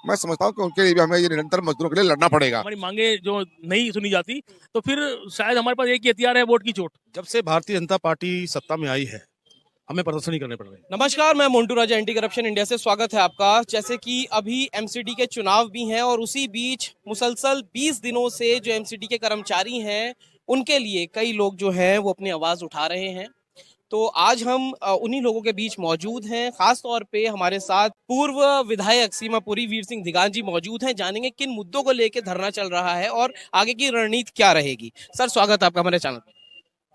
मैं समझता हूँ कि उनके लिए भी हमें ये निरंतर मजदूरों के लिए लड़ना पड़ेगा। हमारी मांगे जो नहीं सुनी जाती तो फिर शायद हमारे पास एक ही हथियार है, वोट की चोट। जब से भारतीय जनता पार्टी सत्ता में आई है, हमें प्रदर्शन ही करने पड़ रहे हैं। नमस्कार, मैं मोन्टू राजा, एंटी करप्शन इंडिया से स्वागत है आपका। जैसे कि अभी एमसीडी के चुनाव भी हैं और उसी बीच मुसलसल 20 दिनों से जो एमसीडी के कर्मचारी हैं उनके लिए कई लोग जो हैं वो अपनी आवाज उठा रहे हैं। तो आज हम उन्हीं लोगों के बीच मौजूद हैं। खास तौर पे हमारे साथ पूर्व विधायक सीमापुरी वीर सिंह दिगान जी मौजूद हैं। जानेंगे किन मुद्दों को लेकर धरना चल रहा है और आगे की रणनीति क्या रहेगी। सर, स्वागत है आपका हमारे चैनल पर।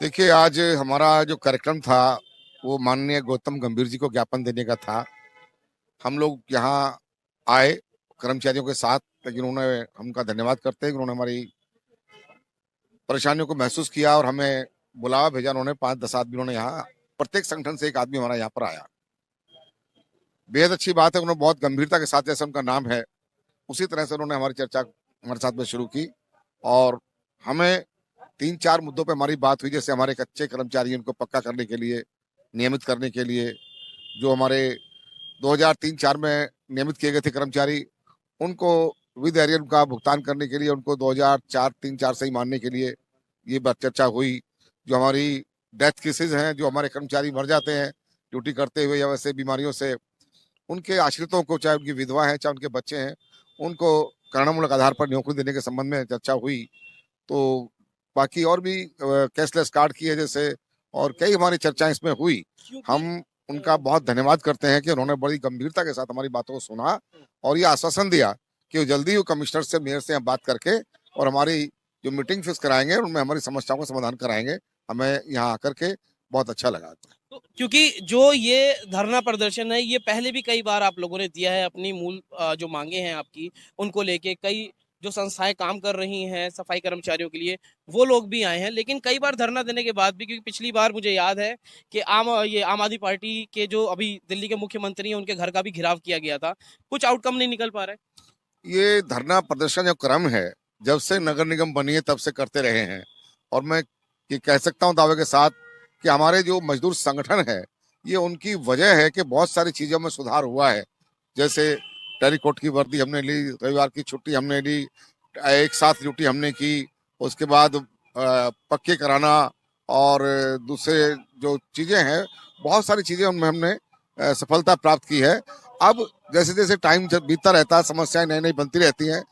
देखिए, आज हमारा जो कार्यक्रम था वो माननीय गौतम गंभीर जी को ज्ञापन देने का था। हम लोग यहाँ आए कर्मचारियों के साथ, लेकिन उन्होंने, हमका धन्यवाद करते हैं कि उन्होंने हमारी परेशानियों को महसूस किया और हमें बुलावा भेजा। उन्होंने 5-10 आदमी, उन्होंने यहाँ प्रत्येक संगठन से एक आदमी हमारा यहाँ पर आया। बेहद अच्छी बात है, उन्होंने बहुत गंभीरता के साथ, जैसे उनका नाम है उसी तरह से उन्होंने हमारी चर्चा हमारे साथ में शुरू की। और हमें 3-4 मुद्दों पे हमारी बात हुई, जैसे हमारे कच्चे कर्मचारी उनको पक्का करने के लिए, नियमित करने के लिए, जो हमारे 2003-4 में नियमित किए गए थे कर्मचारी, उनको विद एरियर का भुगतान करने के लिए, उनको 2004-3-4 से ही मानने के लिए ये बात चर्चा हुई। जो हमारी डेथ केसेज हैं, जो हमारे कर्मचारी मर जाते हैं ड्यूटी करते हुए या वैसे बीमारियों से, उनके आश्रितों को, चाहे उनकी विधवा है चाहे उनके बच्चे हैं, उनको करुणामूलक आधार पर नौकरी देने के संबंध में चर्चा हुई। तो बाकी और भी कैशलेस कार्ड की है जैसे, और कई हमारी चर्चाएं इसमें हुई। हम उनका बहुत धन्यवाद करते हैं कि उन्होंने बड़ी गंभीरता के साथ हमारी बातों को सुना और ये आश्वासन दिया कि वो जल्दी वो कमिश्नर से, मेयर से बात करके और हमारी जो मीटिंग फिक्स कराएंगे उनमें हमारी समस्याओं का समाधान कराएंगे। हमें यहाँ आकर के बहुत अच्छा लगा। तो क्योंकि जो ये धरना प्रदर्शन है ये पहले भी कई बार आप लोगों ने दिया है, अपनी मूल जो मांगे हैं आपकी उनको लेके कई जो संस्थाएं काम कर रही हैं सफाई कर्मचारियों के लिए, वो लोग भी आए हैं। लेकिन कई बार धरना देने के बाद भी, क्योंकि पिछली बार मुझे याद है कि आम आदमी पार्टी के जो अभी दिल्ली के मुख्यमंत्री हैं उनके घर का भी घेराव किया गया था, कुछ आउटकम नहीं निकल पा रहा है। ये धरना प्रदर्शन जो क्रम है, जब से नगर निगम बनी है तब से करते रहे हैं। और मैं ये कह सकता हूँ दावे के साथ कि हमारे जो मजदूर संगठन है, ये उनकी वजह है कि बहुत सारी चीजों में सुधार हुआ है। जैसे टेरिकोट की वर्दी हमने ली, रविवार की छुट्टी हमने ली, एक साथ ड्यूटी हमने की, उसके बाद पक्के कराना और दूसरे जो चीजें हैं, बहुत सारी चीजें उनमें हमने सफलता प्राप्त की है। अब जैसे जैसे टाइम बीतता रहता है, समस्याएं नई नई बनती रहती हैं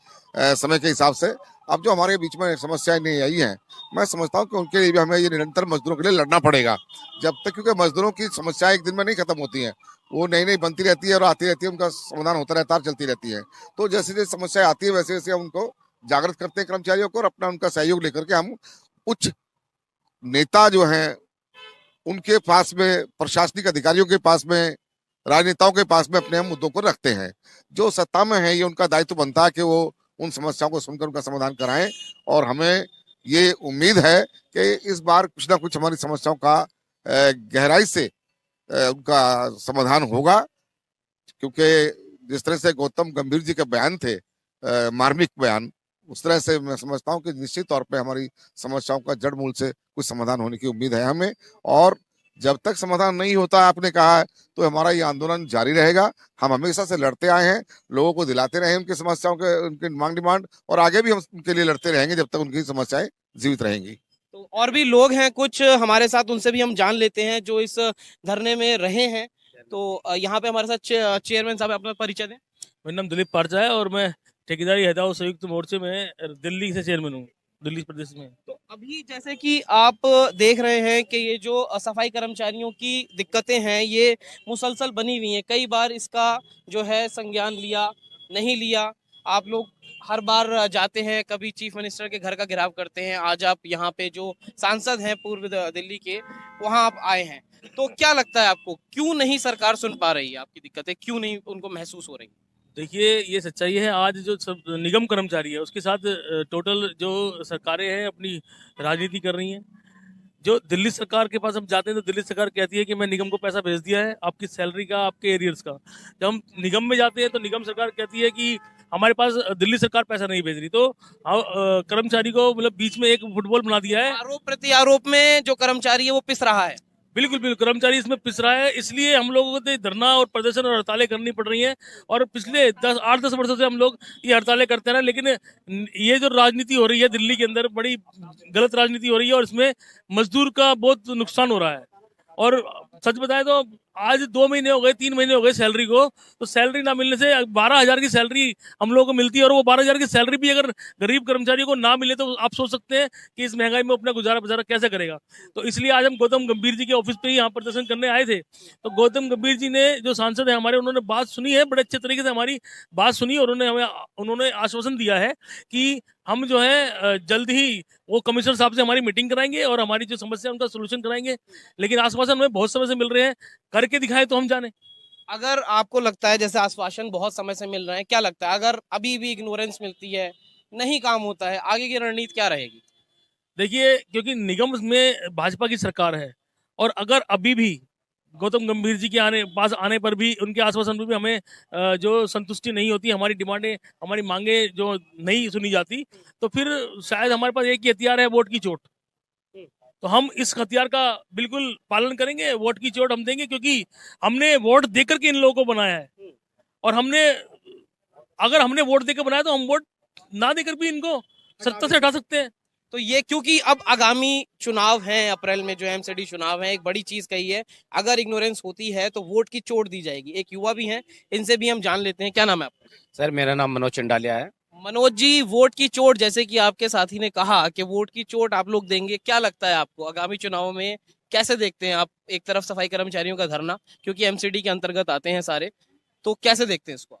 समय के हिसाब से। अब जो हमारे बीच में समस्याएं नहीं आई हैं, मैं समझता हूँ कि उनके लिए भी हमें ये निरंतर मजदूरों के लिए लड़ना पड़ेगा जब तक, क्योंकि मजदूरों की समस्याएं एक दिन में नहीं खत्म होती हैं, वो नई नई बनती रहती है और आती रहती है, उनका समाधान होता रहता है, चलती रहती है। तो जैसे जैसे समस्याएं आती है वैसे वैसे हम उनको जागृत करते हैं कर्मचारियों को, और अपना उनका सहयोग लेकर के हम उच्च नेता जो हैं उनके पास में, प्रशासनिक अधिकारियों के पास में, राजनेताओं के पास में अपने हम मुद्दों को रखते हैं। जो सत्ता में है, ये उनका दायित्व बनता है कि वो उन समस्याओं को सुनकर उनका समाधान कराएं। और हमें ये उम्मीद है कि इस बार कुछ ना कुछ हमारी समस्याओं का गहराई से उनका समाधान होगा। क्योंकि जिस तरह से गौतम गंभीर जी के बयान थे, मार्मिक बयान, उस तरह से मैं समझता हूँ कि निश्चित तौर पे हमारी समस्याओं का जड़ मूल से कुछ समाधान होने की उम्मीद है हमें। और जब तक समाधान नहीं होता, आपने कहा है, तो हमारा ये आंदोलन जारी रहेगा। हम हमेशा से लड़ते आए हैं, लोगों को दिलाते रहे उनकी समस्याओं के, उनकी मांग डिमांड, और आगे भी हम उनके लिए लड़ते रहेंगे जब तक उनकी समस्याएं जीवित रहेंगी। तो और भी लोग हैं कुछ हमारे साथ, उनसे भी हम जान लेते हैं जो इस धरने में रहे हैं। तो यहाँ पे हमारे साथ चेयरमैन साहब, अपना परिचय दें। मेरा नाम दिलीप पारजा है और मैं ठेकेदारी हटाओ संयुक्त मोर्चे में दिल्ली से चेयरमैन हूँ, दिल्ली प्रदेश में। तो अभी जैसे कि आप देख रहे हैं कि ये जो सफाई कर्मचारियों की दिक्कतें हैं ये मुसलसल बनी हुई हैं। कई बार इसका जो है संज्ञान लिया, नहीं लिया। आप लोग हर बार जाते हैं, कभी चीफ मिनिस्टर के घर का घेराव करते हैं। आज आप यहाँ पे जो सांसद हैं पूर्व दिल्ली के, वहाँ आप आए हैं। तो क्या लगता है आपको, क्यों नहीं सरकार सुन पा रही है आपकी दिक्कतें, क्यों नहीं उनको महसूस हो रही? देखिए, ये सच्चाई है। आज जो सब निगम कर्मचारी है उसके साथ टोटल जो सरकारें हैं अपनी राजनीति कर रही हैं। जो दिल्ली सरकार के पास हम जाते हैं तो दिल्ली सरकार कहती है कि मैं निगम को पैसा भेज दिया है आपकी सैलरी का, आपके एरियर्स का। जब हम निगम में जाते हैं तो निगम सरकार कहती है कि हमारे पास दिल्ली सरकार पैसा नहीं भेज रही। तो कर्मचारी को मतलब बीच में एक फुटबॉल बना दिया है। आरोप प्रति आरोप में जो कर्मचारी है वो पिस रहा है। बिल्कुल बिल्कुल, कर्मचारी इसमें पिस रहा है, इसलिए हम लोगों को धरना और प्रदर्शन और हड़तालें करनी पड़ रही हैं। और पिछले 8-10 वर्षों से हम लोग ये हड़तालें करते हैं ना, लेकिन ये जो राजनीति हो रही है दिल्ली के अंदर, बड़ी गलत राजनीति हो रही है और इसमें मजदूर का बहुत नुकसान हो रहा है। और सच बताएं तो आज 2 महीने हो गए, 3 महीने हो गए सैलरी को, तो सैलरी ना मिलने से 12,000 की सैलरी हम लोगों को मिलती है, और वो 12,000 की सैलरी भी अगर गरीब कर्मचारियों को ना मिले तो आप सोच सकते हैं कि इस महंगाई में अपना गुजारा गुजारा कैसे करेगा। तो इसलिए आज हम गौतम गंभीर जी के ऑफिस पे ही यहाँ प्रदर्शन करने आए थे। तो गौतम गंभीर जी ने, जो सांसद है हमारे, उन्होंने बात सुनी है, बड़े अच्छे तरीके से हमारी बात सुनी, और उन्होंने आश्वासन दिया है कि हम जो है जल्द ही वो कमिश्नर साहब से हमारी मीटिंग कराएंगे और हमारी जो समस्या है उनका सोल्यूशन कराएंगे। लेकिन आश्वासन हमें बहुत समय से मिल रहे हैं, करके दिखाए तो हम जाने। अगर आपको लगता है जैसे आश्वासन बहुत समय से मिल रहे हैं, क्या लगता है अगर अभी भी इग्नोरेंस मिलती है, नहीं काम होता है, आगे की रणनीति क्या रहेगी? देखिए, क्योंकि निगम में भाजपा की सरकार है, और अगर अभी भी गौतम गंभीर जी के पास आने पर भी, उनके आश्वासन पर भी हमें जो संतुष्टि नहीं होती, हमारी डिमांडें, हमारी मांगे जो नहीं सुनी जाती, तो फिर शायद हमारे पास एक ही हथियार है, वोट की चोट। तो हम इस हथियार का बिल्कुल पालन करेंगे, वोट की चोट हम देंगे, क्योंकि हमने वोट देकर के इन लोगों को बनाया है। और अगर हमने वोट देकर बनाया तो हम वोट ना देकर भी इनको सत्ता से हटा सकते हैं। तो ये क्योंकि अब आगामी चुनाव हैं, अप्रैल में जो एमसीडी चुनाव है, एक बड़ी चीज कही है, अगर इग्नोरेंस होती है तो वोट की चोट दी जाएगी। एक युवा भी हैं, इनसे भी हम जान लेते हैं। क्या नाम है आपका? सर मेरा नाम मनोज चंडालिया है। मनोज जी, वोट की चोट, जैसे कि आपके साथी ने कहा कि वोट की चोट आप लोग देंगे, क्या लगता है आपको आगामी चुनावों में कैसे देखते हैं आप? एक तरफ सफाई कर्मचारियों का धरना, क्योंकि एमसीडी के अंतर्गत आते हैं सारे, तो कैसे देखते हैं इसको?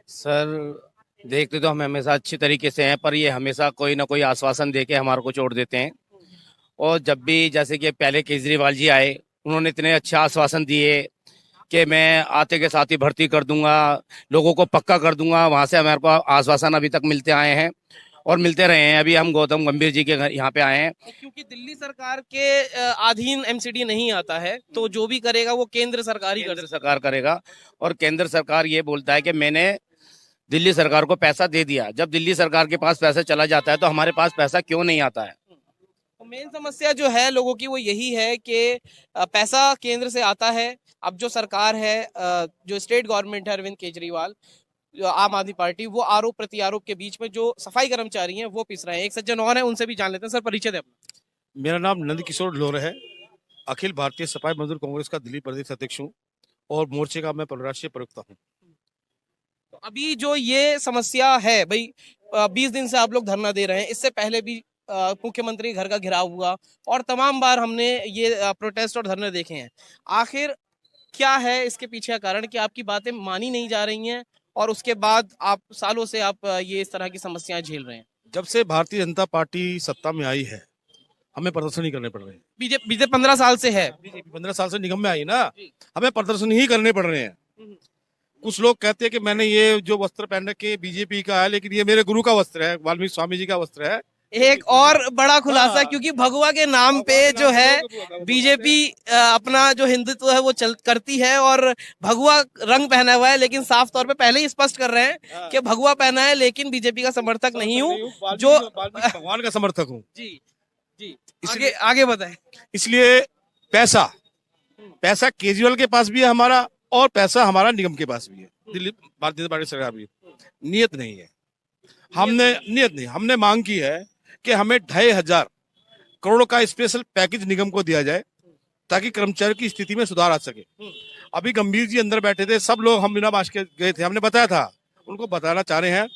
सर देखते तो हम हमेशा अच्छी तरीके से हैं, पर ये हमेशा कोई ना कोई आश्वासन देके हमारे को छोड़ देते हैं। और जब भी जैसे कि पहले केजरीवाल जी आए, उन्होंने इतने अच्छे आश्वासन दिए कि मैं आते के साथ ही भर्ती कर दूंगा, लोगों को पक्का कर दूंगा। वहां से हमारे को आश्वासन अभी तक मिलते आए हैं और मिलते रहे हैं। अभी हम गौतम गंभीर जी के घर यहाँ पे आए हैं। क्योंकि दिल्ली सरकार के अधीन एमसीडी नहीं आता है, तो जो भी करेगा वो केंद्र सरकार ही केंद्र सरकार करेगा, और केंद्र सरकार ये बोलता है कि मैंने दिल्ली सरकार को पैसा दे दिया। जब दिल्ली सरकार के पास पैसा चला जाता है तो हमारे पास पैसा क्यों नहीं आता है? मेन समस्या जो है लोगों की वो यही है कि पैसा केंद्र से आता है। अब जो सरकार है, जो स्टेट गवर्नमेंट है, अरविंद केजरीवाल, जो आम आदमी पार्टी, वो आरोप प्रति आरोप के बीच में जो सफाई कर्मचारी हैं वो पिस रहे हैं। एक सज्जन और हैं, उनसे भी जान लेते हैं। सर, परिचय दें अपना। मेरा नाम नंद किशोर लोर है। अखिल भारतीय सफाई मजदूर कांग्रेस का दिल्ली प्रदेश अध्यक्ष हूँ और मोर्चे का मैं राष्ट्रीय प्रवक्ता हूँ। तो अभी जो ये समस्या है भाई, 20 दिन से आप लोग धरना दे रहे हैं, इससे पहले भी मुख्यमंत्री घर का घेराव हुआ और तमाम बार हमने ये प्रोटेस्ट और धरने देखे हैं। आखिर क्या है इसके पीछे का कारण कि आपकी बातें मानी नहीं जा रही हैं और उसके बाद आप सालों से आप ये इस तरह की समस्याएं झेल रहे हैं? जब से भारतीय जनता पार्टी सत्ता में आई है, हमें प्रदर्शन ही करने पड़ रहे हैं। बीते 15 साल से है। बीजेपी 15 साल से निगम में आई ना, हमें प्रदर्शन ही करने पड़ रहे हैं। कुछ लोग कहते हैं कि मैंने ये जो वस्त्र पहन के बीजेपी का है, लेकिन ये मेरे गुरु का वस्त्र है, वाल्मीकि स्वामी जी का वस्त्र है। एक और बड़ा खुलासा, क्योंकि भगवा के नाम पे जो है बीजेपी अपना जो हिंदुत्व है वो करती है और भगवा रंग पहना हुआ है, लेकिन साफ तौर पे पहले ही स्पष्ट कर रहे हैं कि भगवा पहना है लेकिन बीजेपी का समर्थक नहीं हूँ, जो भगवान का समर्थक हूँ। जी जी, आगे बताएं। इसलिए पैसा केजरीवाल के पास भी है हमारा, और पैसा हमारा निगम के पास भी है, दिल्ली भारतीय जनता पार्टी सरकार भी। नियत नहीं है, हमने मांग की है कि हमें 2,500 करोड़ का स्पेशल पैकेज निगम को दिया जाए ताकि कर्मचारी की स्थिति में सुधार आ सके। अभी गंभीर जी अंदर बैठे थे, सब लोग हम बिना मास्क के गए थे, हमने बताया था, उनको बताना चाह रहे हैं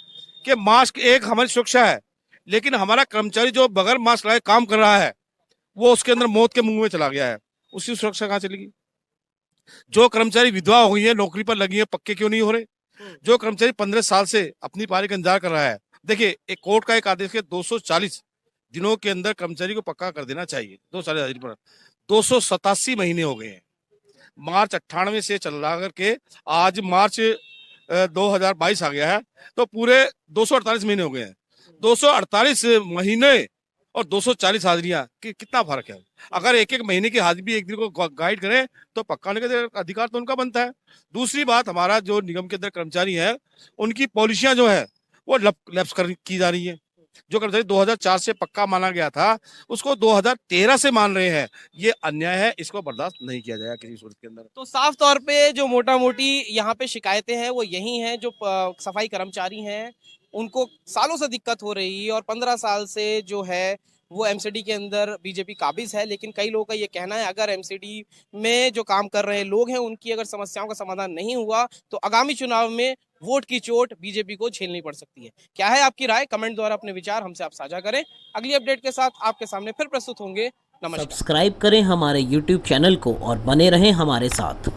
कि मास्क एक हमारी सुरक्षा है, लेकिन हमारा कर्मचारी जो बगैर मास्क लगाए काम कर रहा है वो उसके अंदर मौत के मुंह में चला गया है, उसकी सुरक्षा कहाँ चलेगी? जो कर्मचारी विधवा हो गई है, नौकरी पर लगी है, पक्के क्यों नहीं हो रहे? जो कर्मचारी 15 साल से अपनी पारी का इंतजार कर रहा है, देखिए एक कोर्ट का एक आदेश है 240 दिनों के अंदर कर्मचारी को पक्का कर देना चाहिए। 287 महीने हो गए हैं, मार्च 98 से चल रहा करके आज मार्च 2022 आ गया है, तो पूरे 248 महीने हो गए हैं। 248 महीने और 240 हाजिरियां, कितना फर्क है? अगर एक एक महीने की हाजिरी भी एक दिन को गाइड करें तो पक्का होने का अधिकार तो उनका बनता है। दूसरी बात, हमारा जो निगम के अंदर कर्मचारी है उनकी पॉलिसियां जो है वो लैप्स की जा रही है। जो कर्मचारी 2004 से पक्का माना गया था उसको 2013 से मान रहे हैं। ये अन्याय है, इसको बर्दाश्त नहीं किया जाएगा किसी सूरत के अंदर। तो साफ तौर पे जो मोटा मोटी यहाँ पे शिकायतें हैं वो यही हैं, जो सफाई कर्मचारी हैं उनको सालों से दिक्कत हो रही है और 15 साल से जो है वो एमसीडी के अंदर बीजेपी काबिज है। लेकिन कई लोगों का ये कहना है अगर एमसीडी में जो काम कर रहे लोग हैं उनकी अगर समस्याओं का समाधान नहीं हुआ तो आगामी चुनाव में वोट की चोट बीजेपी को झेलनी पड़ सकती है। क्या है आपकी राय? कमेंट द्वारा अपने विचार हमसे आप साझा करें। अगली अपडेट के साथ आपके सामने फिर प्रस्तुत होंगे। नमस्कार। सब्सक्राइब करें हमारे YouTube चैनल को और बने रहें हमारे साथ।